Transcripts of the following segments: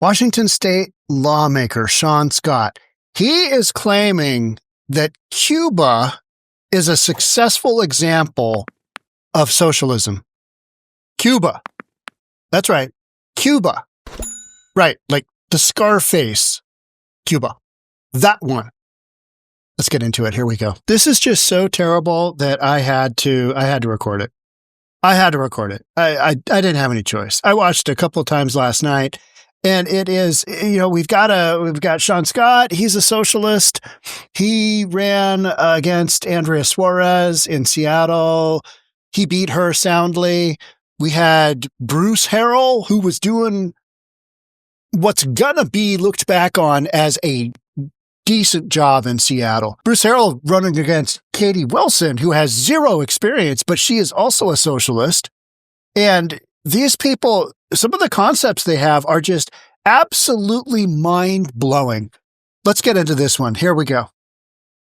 Washington State lawmaker Sean Scott, he is claiming that Cuba is a successful example of socialism. Cuba. That's right. Cuba. Right. Like the Scarface. Cuba. That one. Let's get into it. Here we go. This is just so terrible that I had to record it. I didn't have any choice. I watched it a couple of times last night, and it is, we've got Sean Scott. He's a socialist. He ran against Andrea Suarez in Seattle. He beat her soundly. We had Bruce Harrell, who was doing what's gonna be looked back on as a decent job in Seattle. Bruce Harrell running against Katie Wilson, who has zero experience, but she is also a socialist. And these people, some of the concepts they have are just absolutely mind-blowing. Let's get into this one. Here we go.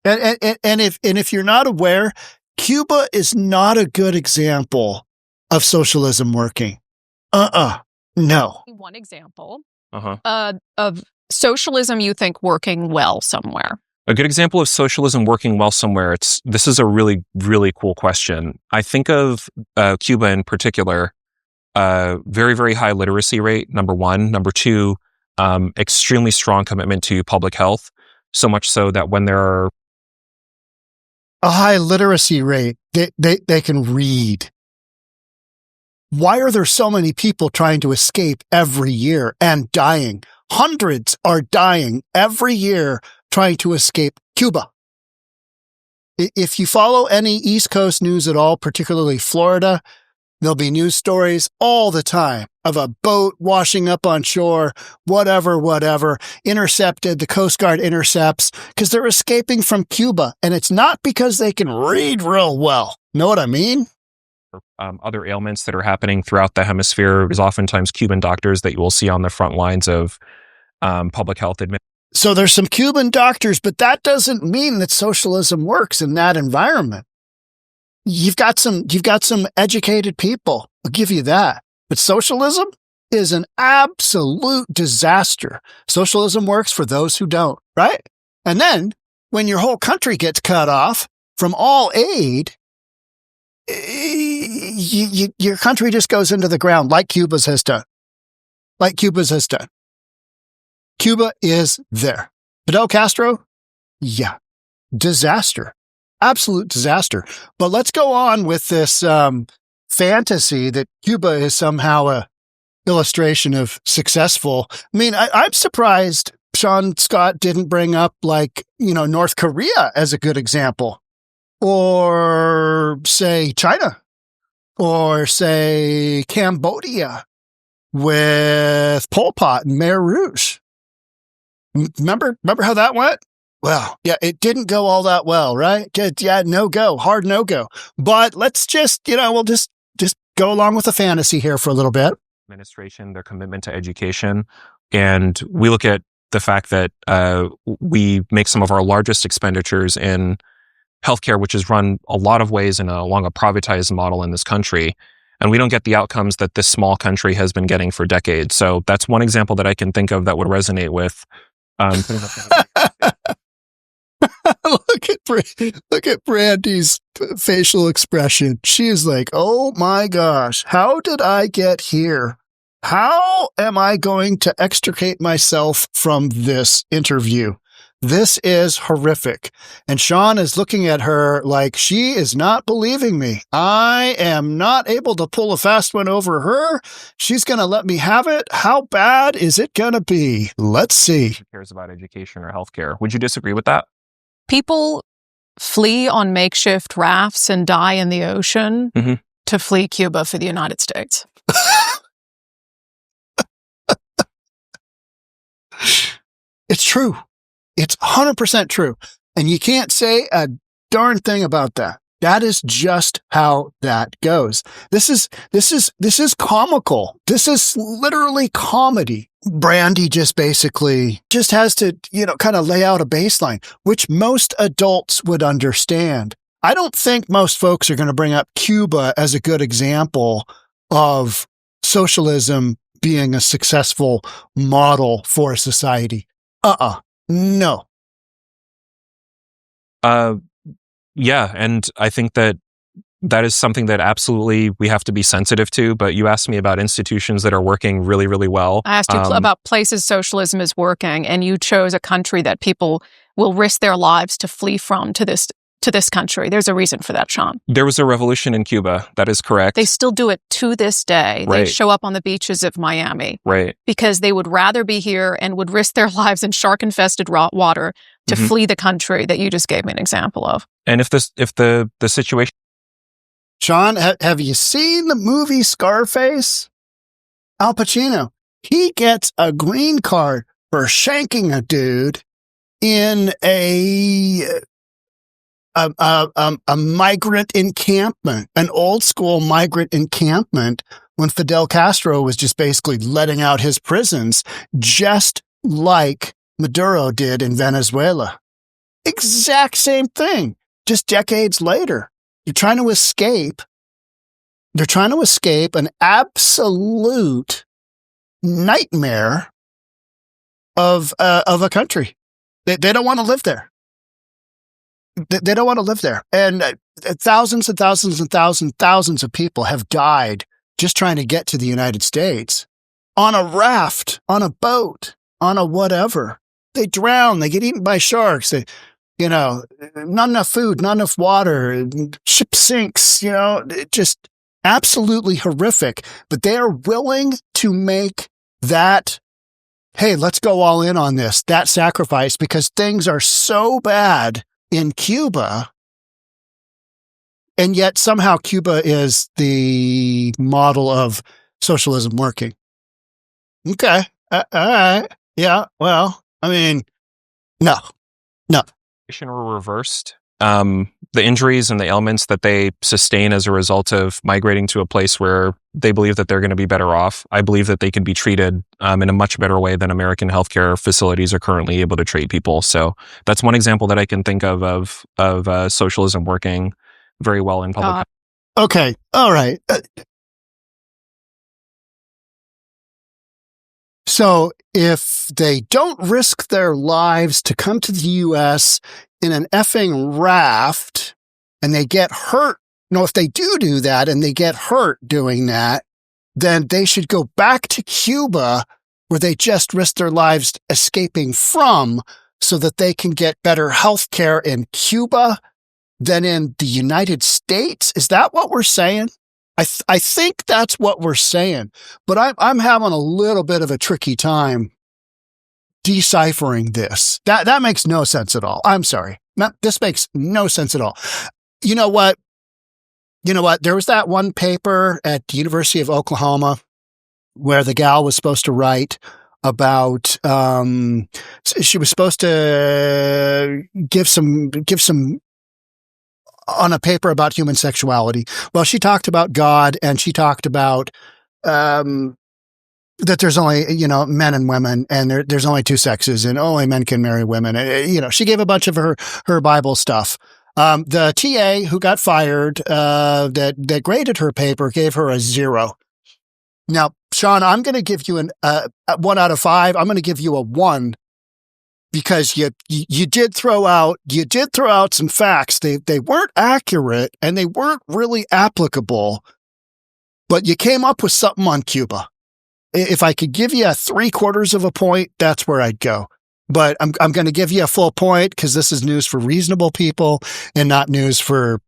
And if you're not aware, Cuba is not a good example of socialism working. No. One example of socialism you think working well somewhere. A good example of socialism working well somewhere. This is a really, really cool question. I think of Cuba in particular, very, very high literacy rate, number one. Number two, extremely strong commitment to public health. So much so that when there are a high literacy rate, they can read. Why are there so many people trying to escape every year and dying? Hundreds are dying every year trying to escape Cuba. If you follow any East Coast news at all, particularly Florida, there'll be news stories all the time of a boat washing up on shore, whatever, intercepted, the Coast Guard intercepts, because they're escaping from Cuba. And it's not because they can read real well. Know what I mean? Other ailments that are happening throughout the hemisphere. There's oftentimes Cuban doctors that you will see on the front lines of public health administration. So there's some Cuban doctors, but that doesn't mean that socialism works in that environment. You've got some educated people. I'll give you that. But socialism is an absolute disaster. Socialism works for those who don't, right? And then when your whole country gets cut off from all aid, your country just goes into the ground like Cuba's has done. Cuba is there. Fidel Castro? Yeah. Disaster. Absolute disaster. But let's go on with this fantasy that Cuba is somehow a illustration of successful. I mean, I'm surprised Sean Scott didn't bring up North Korea as a good example. Or say China, or say Cambodia with Pol Pot and Khmer Rouge. Remember how that went? Well, yeah, it didn't go all that well, right? Yeah, hard no go. But let's just, we'll just go along with the fantasy here for a little bit. Administration, their commitment to education, and we look at the fact that we make some of our largest expenditures in healthcare, which is run a lot of ways along a privatized model in this country. And we don't get the outcomes that this small country has been getting for decades. So that's one example that I can think of that would resonate with. Look at Brandy's facial expression. She is like, oh my gosh, how did I get here? How am I going to extricate myself from this interview? This is horrific. And Sean is looking at her like she is not believing me. I am not able to pull a fast one over her. She's going to let me have it. How bad is it going to be? Let's see. Who cares about education or healthcare? Would you disagree with that? People flee on makeshift rafts and die in the ocean to flee Cuba for the United States. It's true. It's 100% true. And you can't say a darn thing about that. That is just how that goes. This is comical. This is literally comedy. Brandy just basically has to, kind of lay out a baseline, which most adults would understand. I don't think most folks are going to bring up Cuba as a good example of socialism being a successful model for society. No. Yeah, and I think that is something that absolutely we have to be sensitive to. But you asked me about institutions that are working really, really well. I asked you about places socialism is working, and you chose a country that people will risk their lives to flee from to this country. There's a reason for that, Sean. There was a revolution in Cuba. That is correct. They still do it to this day. Right. They show up on the beaches of Miami. Right. Because they would rather be here and would risk their lives in shark-infested water to flee the country that you just gave me an example of. And if the situation... Sean, have you seen the movie Scarface? Al Pacino, he gets a green card for shanking a dude in a migrant encampment, an old school migrant encampment, when Fidel Castro was just basically letting out his prisons, just like Maduro did in Venezuela. Exact same thing, just decades later. They're trying to escape an absolute nightmare of a country. They don't want to live there. They don't want to live there. And thousands and thousands and thousands of people have died just trying to get to the United States on a raft, on a boat, on a whatever. They drown. They get eaten by sharks. Not enough food, not enough water. Ship sinks, just absolutely horrific. But they are willing to make that, hey, let's go all in on this, that sacrifice, because things are so bad in Cuba, and yet somehow Cuba is the model of socialism working. Okay. All right. Yeah. Well, I mean, no. Were reversed. The injuries and the ailments that they sustain as a result of migrating to a place where they believe that they're going to be better off, I believe that they can be treated in a much better way than American healthcare facilities are currently able to treat people. So that's one example that I can think of socialism working very well in public. Okay. All right. So if they don't risk their lives to come to the U.S. in an effing raft and they get hurt, if they do that and they get hurt doing that, then they should go back to Cuba where they just risk their lives escaping from so that they can get better health care in Cuba than in the United States. Is that what we're saying? I think that's what we're saying, but I'm having a little bit of a tricky time deciphering this. That makes no sense at all. I'm sorry. This makes no sense at all. You know what? There was that one paper at the University of Oklahoma where the gal was supposed to write about, she was supposed to give some on a paper about human sexuality. Well, she talked about God, and she talked about that there's only, men and women, and there's only two sexes, and only men can marry women. She gave a bunch of her Bible stuff. The TA who got fired, that graded her paper, gave her a 0. Now, Sean, I'm going to give you a 1 out of 5. I'm going to give you a 1. Because you did throw out some facts. They weren't accurate and they weren't really applicable, but you came up with something on Cuba. If I could give you a 3/4 of a point, that's where I'd go. But I'm going to give you a full point because this is news for reasonable people and not news for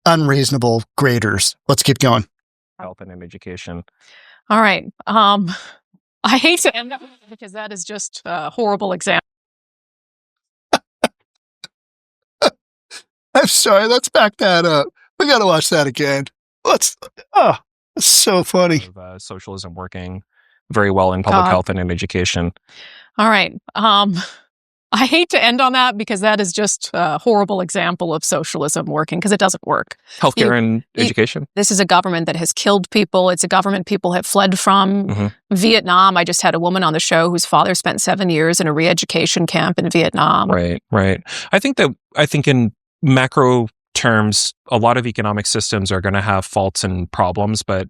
unreasonable graders. Let's keep going. Health and education. All right. I hate to end up because that is just a horrible example. I'm sorry. Let's back that up. We got to watch that again. It's so funny. Socialism working very well in public health and in education. All right. I hate to end on that because that is just a horrible example of socialism working because it doesn't work. Healthcare and education. This is a government that has killed people. It's a government people have fled from. Vietnam. I just had a woman on the show whose father spent 7 years in a re-education camp in Vietnam. Right. I think in macro terms, a lot of economic systems are going to have faults and problems, but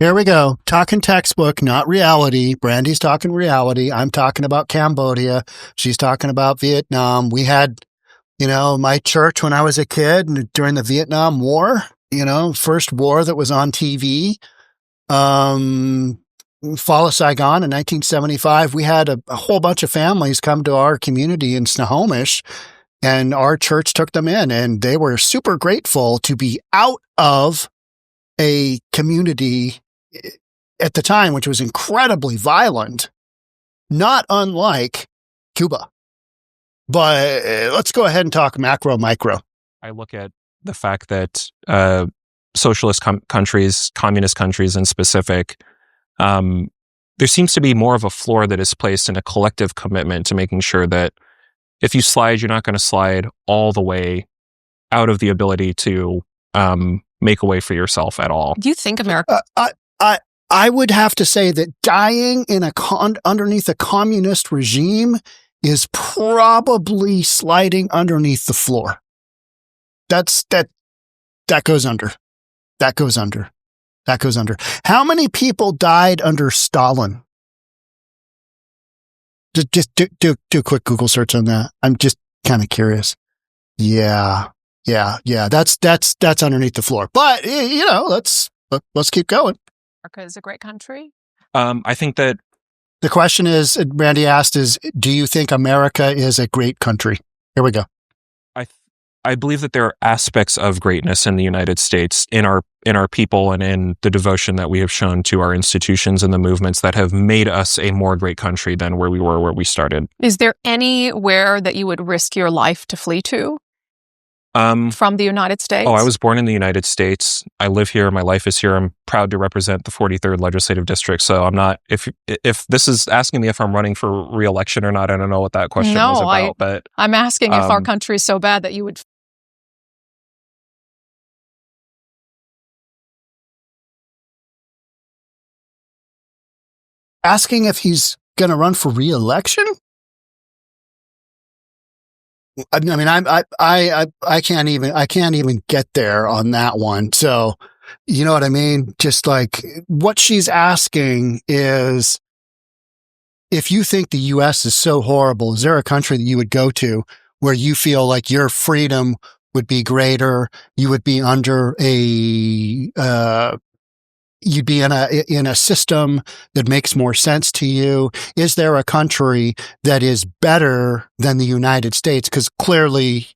Here we go. Talking textbook, not reality. Brandy's talking reality. I'm talking about Cambodia. She's talking about Vietnam. We had, my church when I was a kid during the Vietnam War, first war that was on TV. Fall of Saigon in 1975, we had a whole bunch of families come to our community in Snohomish, and our church took them in, and they were super grateful to be out of a community at the time, which was incredibly violent, not unlike Cuba. But let's go ahead and talk macro, micro. I look at the fact that socialist countries, communist countries in specific, there seems to be more of a floor that is placed in a collective commitment to making sure that if you slide, you're not going to slide all the way out of the ability to make a way for yourself at all. Do you think America... I would have to say that dying in underneath a communist regime is probably sliding underneath the floor. That goes under. That goes under. That goes under. How many people died under Stalin? Just do a quick Google search on that. I'm just kind of curious. Yeah. That's underneath the floor. But let's keep going. America is a great country? I think that the question is, Brandy asked, do you think America is a great country? Here we go. I believe that there are aspects of greatness in the United States, in our people, and in the devotion that we have shown to our institutions and the movements that have made us a more great country than where we started. Is there anywhere that you would risk your life to flee to? From the United States? Oh, I was born in the United States. I live here. My life is here. I'm proud to represent the 43rd Legislative District. So I'm not, if this is asking me if I'm running for re-election or not, I don't know what that question was about. But I'm asking if our country is so bad that you would... Asking if he's going to run for re-election? I mean, I can't even get there on that one. So, you know what I mean? Just like what she's asking is, if you think the U.S. is so horrible, is there a country that you would go to where you feel like your freedom would be greater? You would be under you'd be in a system that makes more sense to you. Is there a country that is better than the United States? Because clearly,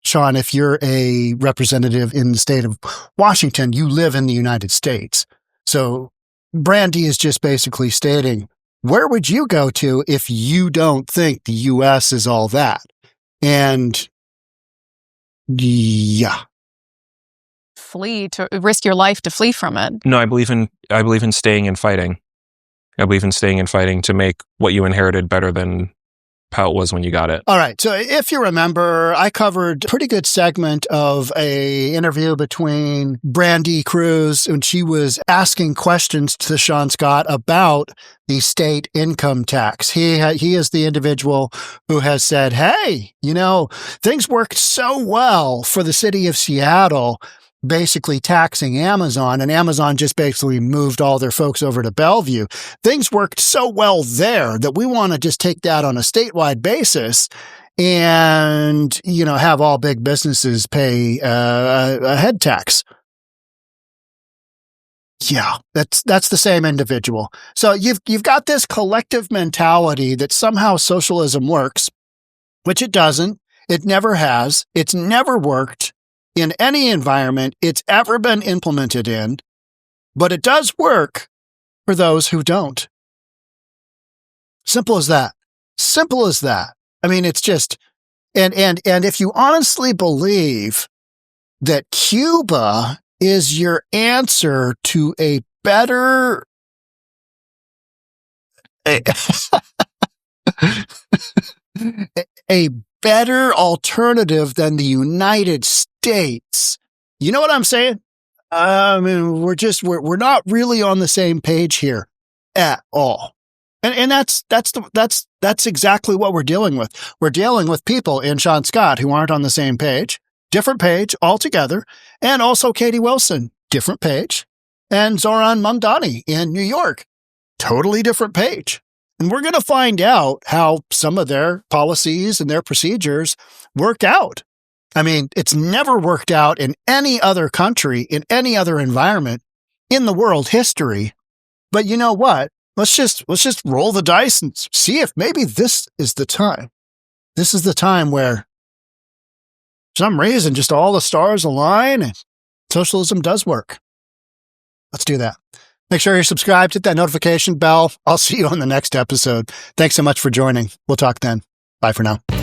Sean, if you're a representative in the state of Washington, you live in the United States. So Brandy is just basically stating, where would you go to if you don't think the U.S. is all that? And yeah. To risk your life to flee from it. No, I believe in staying and fighting. I believe in staying and fighting to make what you inherited better than how it was when you got it. All right. So if you remember, I covered a pretty good segment of a interview between Brandy Cruz when she was asking questions to Sean Scott about the state income tax. He is the individual who has said, hey, things worked so well for the city of Seattle, basically taxing Amazon, and Amazon just basically moved all their folks over to Bellevue. Things worked so well there that we want to just take that on a statewide basis and, have all big businesses pay a head tax. Yeah, that's the same individual. So you've got this collective mentality that somehow socialism works, which it doesn't. It never has. It's never worked in any environment it's ever been implemented in, but it does work for those who don't. Simple as that. Simple as that. I mean, it's just, and if you honestly believe that Cuba is your answer to a better, a better alternative than the United States. You know what I'm saying? I mean, we're not really on the same page here at all. And that's exactly what we're dealing with. We're dealing with people in Sean Scott who aren't on the same page, different page altogether, and also Katie Wilson, different page, and Zoran Mamdani in New York. Totally different page. And we're going to find out how some of their policies and their procedures work out. I mean, it's never worked out in any other country, in any other environment in the world history. But you know what? Let's just roll the dice and see if maybe this is the time. This is the time where, for some reason, just all the stars align and socialism does work. Let's do that. Make sure you're subscribed, hit that notification bell. I'll see you on the next episode. Thanks so much for joining. We'll talk then. Bye for now.